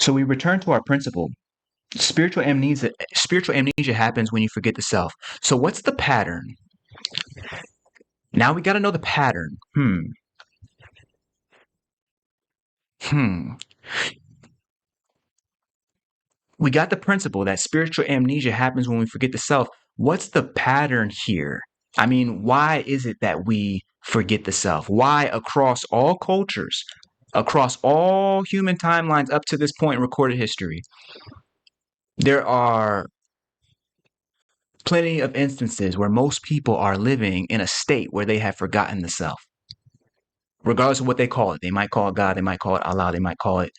So we return to our principle. Spiritual amnesia happens when you forget the self. So what's the pattern? Now we got to know the pattern. We got the principle that spiritual amnesia happens when we forget the self. What's the pattern here? I mean, why is it that we forget the self? Why across all cultures, across all human timelines up to this point in recorded history, there are plenty of instances where most people are living in a state where they have forgotten the self, regardless of what they call it. They might call it God, they might call it Allah, they might call it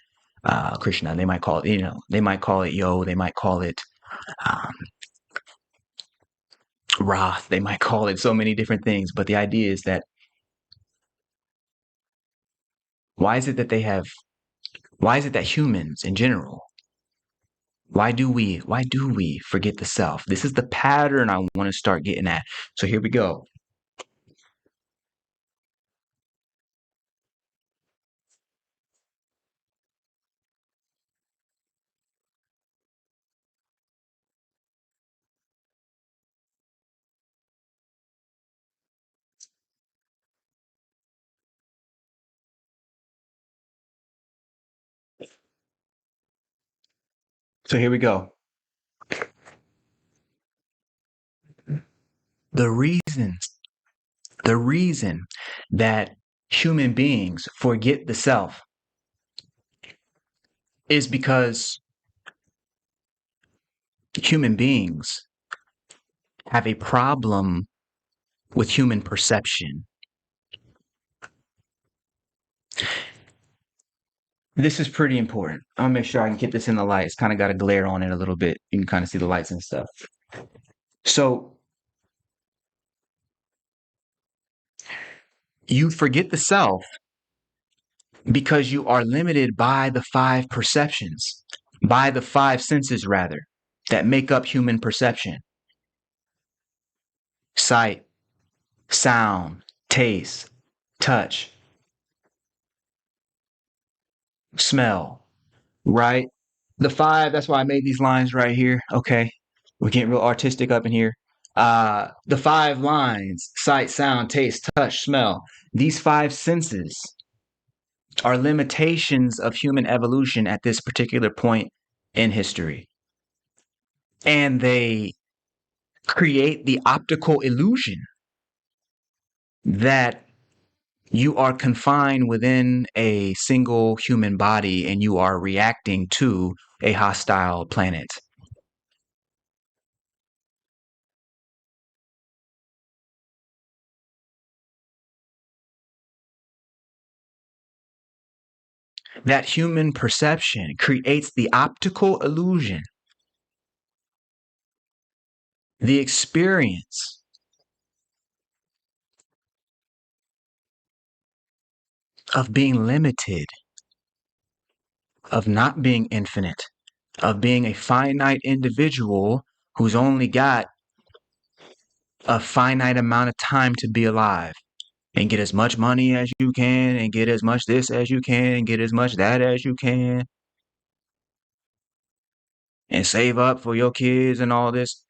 Krishna, they might call it, they might call it Yo, they might call it um, Wrath, they might call it so many different things. But the idea is that why is it that humans in general, why do we forget the self? This is the pattern I want to start getting at. So here we go. So here we go. The reason that human beings forget the self is because human beings have a problem with human perception. This is pretty important. I'm gonna make sure I can get this in the light. It's kind of got a glare on it a little bit. You can kind of see the lights and stuff. So you forget the self because you are limited by the five perceptions, by the five senses, rather, that make up human perception: sight, sound, taste, touch, smell, right? The five, that's why I made these lines right here. Okay. We're getting real artistic up in here. The five lines: sight, sound, taste, touch, smell. These five senses are limitations of human evolution at this particular point in history. And they create the optical illusion that you are confined within a single human body and you are reacting to a hostile planet. That human perception creates the optical illusion, the experience of being limited, of not being infinite, of being a finite individual who's only got a finite amount of time to be alive and get as much money as you can and get as much this as you can and get as much that as you can and save up for your kids and all this.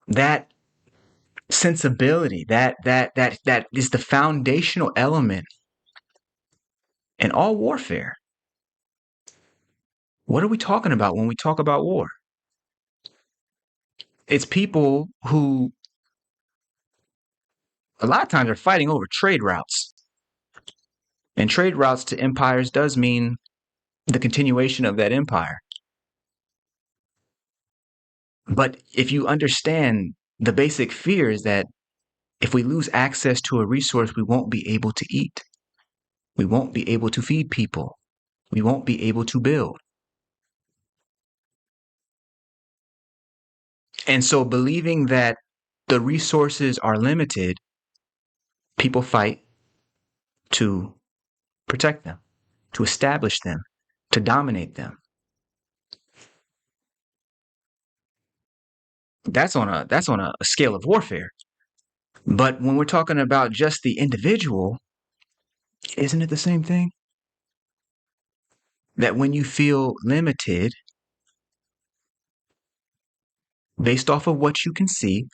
That sensibility, that is the foundational element in all warfare. What are we talking about when we talk about war? It's people who a lot of times are fighting over trade routes. And trade routes to empires does mean the continuation of that empire. But if you understand, the basic fear is that if we lose access to a resource, we won't be able to eat. We won't be able to feed people. We won't be able to build. And so, believing that the resources are limited, people fight to protect them, to establish them, to dominate them. That's on a scale of warfare. But when we're talking about just the individual, isn't it the same thing? that when you feel limited, based off of what you can see,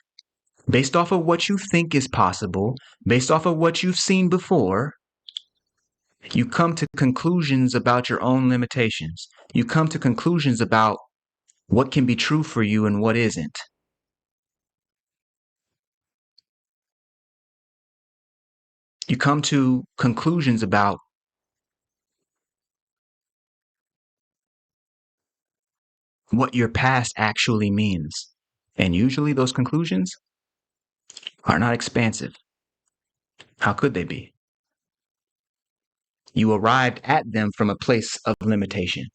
based off of what you think is possible, based off of what you've seen before, you come to conclusions about your own limitations. You come to conclusions about what can be true for you and what isn't. You come to conclusions about what your past actually means. And usually those conclusions are not expansive. How could they be? You arrived at them from a place of limitation.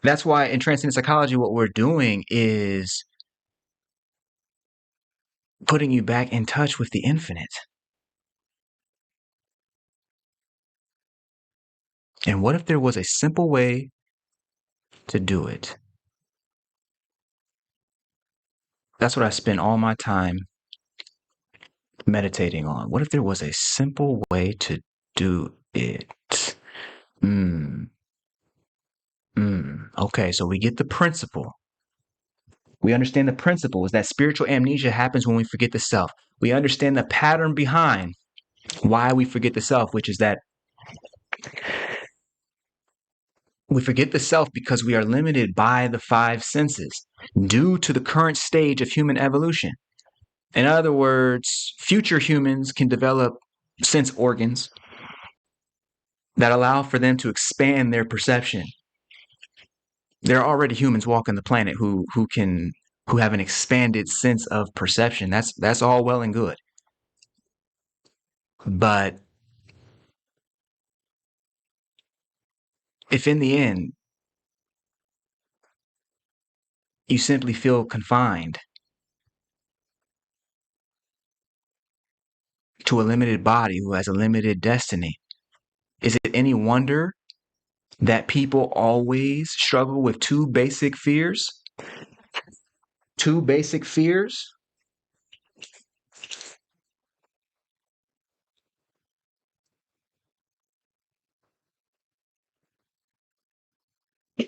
That's why in Transcendent Psychology, what we're doing is putting you back in touch with the infinite. And what if there was a simple way to do it? That's what I spend all my time meditating on. What if there was a simple way to do it? Okay, so we get the principle. We understand the principle is that spiritual amnesia happens when we forget the self. We understand the pattern behind why we forget the self, which is that we forget the self because we are limited by the five senses due to the current stage of human evolution. In other words, future humans can develop sense organs that allow for them to expand their perception. There are already humans walking the planet who have an expanded sense of perception. That's all well and good. But if in the end you simply feel confined to a limited body who has a limited destiny, is it any wonder that people always struggle with two basic fears? Two basic fears.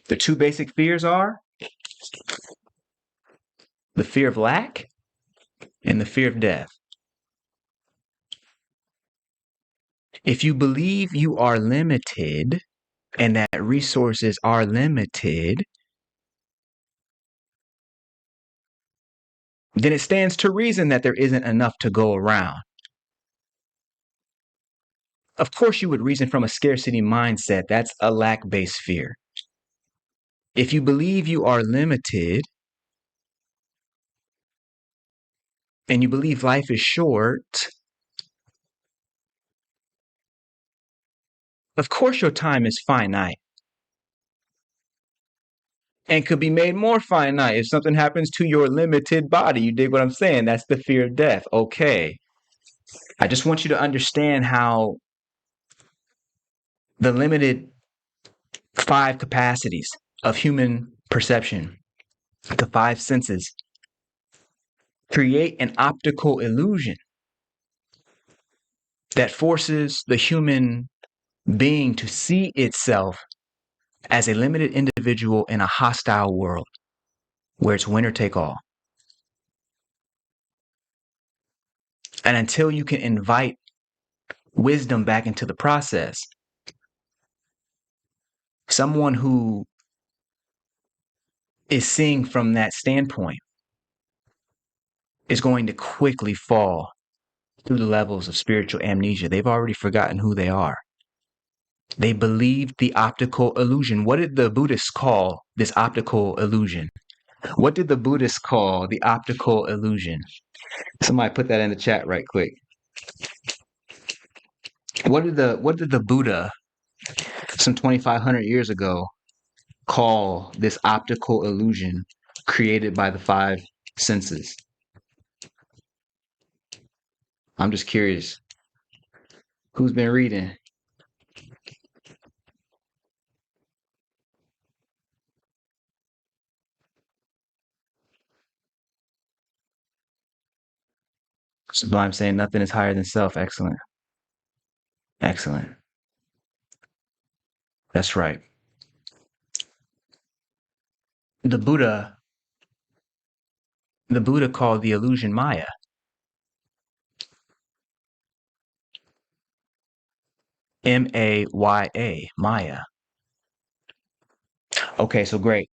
The two basic fears are the fear of lack and the fear of death. If you believe you are limited and that resources are limited, then it stands to reason that there isn't enough to go around. Of course, you would reason from a scarcity mindset. That's a lack based fear. If you believe you are limited and you believe life is short, of course, your time is finite and could be made more finite if something happens to your limited body. You dig what I'm saying? That's the fear of death. Okay. I just want you to understand how the limited five capacities of human perception, the five senses, create an optical illusion that forces the human being to see itself as a limited individual in a hostile world where it's winner take all. And until you can invite wisdom back into the process, someone who is seeing from that standpoint is going to quickly fall through the levels of spiritual amnesia. They've already forgotten who they are. They believed the optical illusion. What did the Buddhists call this optical illusion? What did the Buddhists call the optical illusion? Somebody put that in the chat right quick. What did the Buddha some 2,500 years ago call this optical illusion created by the five senses? I'm just curious. Who's been reading? Sublime saying nothing is higher than self. Excellent. Excellent. That's right. The Buddha, the Buddha called the illusion Maya. Maya, Maya. Okay, so great.